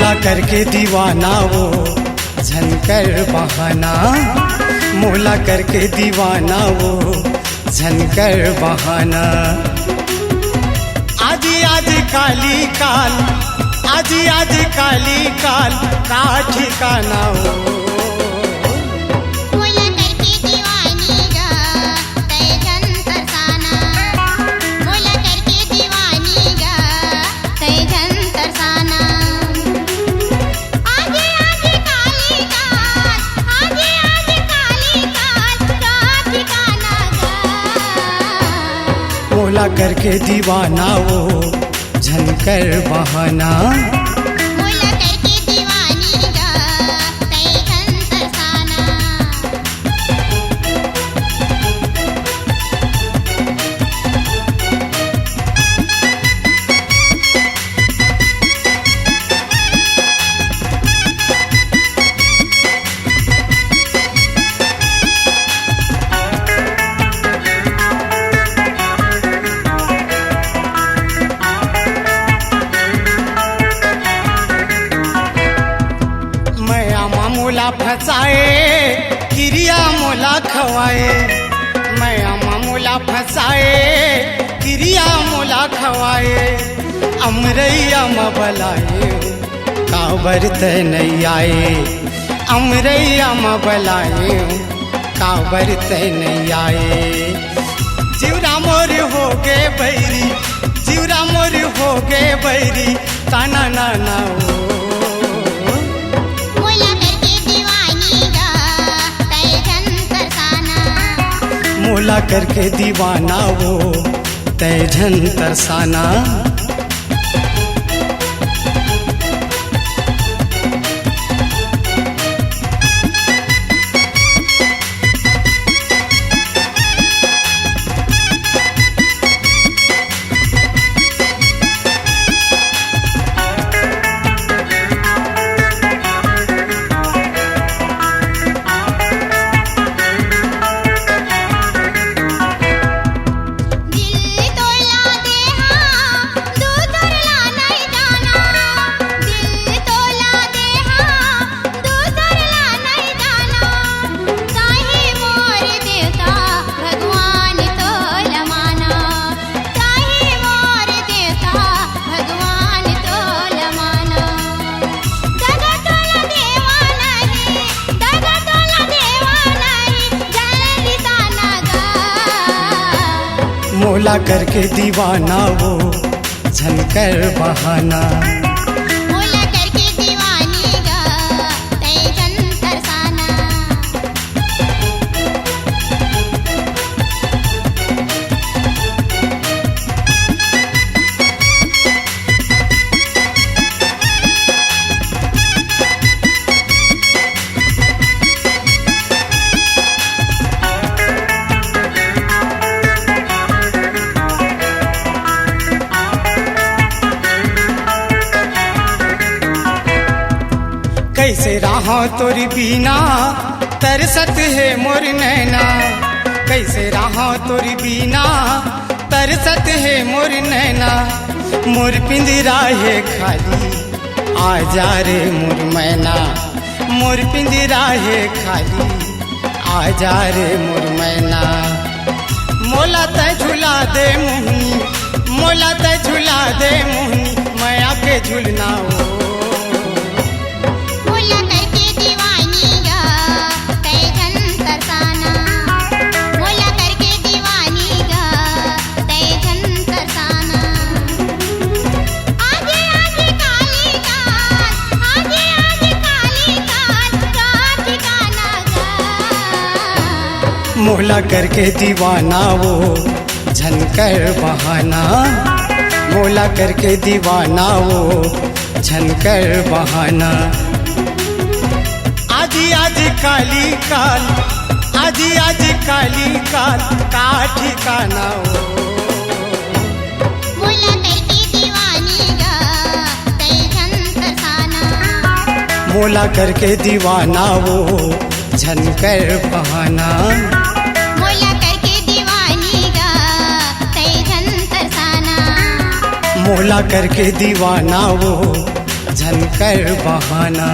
मोला करके दीवाना वो झनकर बहाना, मोला करके दीवाना वो झनकर बहाना। आजी आज काली काल, आजी आज काली काल का ठिकाना हो। मोला करके दीवाना वो झनकर बहाना, मोला करके दीवानी गा तै घन तरसाना। मोला फसाए क्रिया मोला खवाए, मैं मोला फसाए क्रिया मोला खवाए। अमरैया म बलाए काबर ते नहीं आए, अमरैया म बलाए काबर ते नहीं आए। जीवरा मोर हो गे बैरी, जीवरा मोर हो गे बैरी ताना ना ना हो। मोला करके दीवाना वो तै झन तरसाना। मोला करके दीवाना वो झनकर बहाना, मोला करके दीवानी गा तै घन तरसाना। कैसे रहा तोरी बिना तरसत है मोर नैना, कैसे रहा तोरी बिना तरसत है मोर नैना। मोर पिंजरा है खाली आ जा रे मोर मैना, मोर पिंजरा है खाली आ जा रे मोर मैना। मोला तै झुला दे मोहनी, मोला तै झुला दे मोहनी मैं आके झुलना हो। मोला करके दीवाना वो झनकर बहाना, मोला करके दीवाना वो झनकर बहाना। आजी आज काली काल, आजी आज काली काल का ठिकाना हो। मोला करके दीवानी गा तै घन तरसाना। मोला करके दीवाना वो झनकर बहाना, मोला करके दीवानी गा तै घन तरसाना। मोला करके दीवाना वो झनकर बहाना।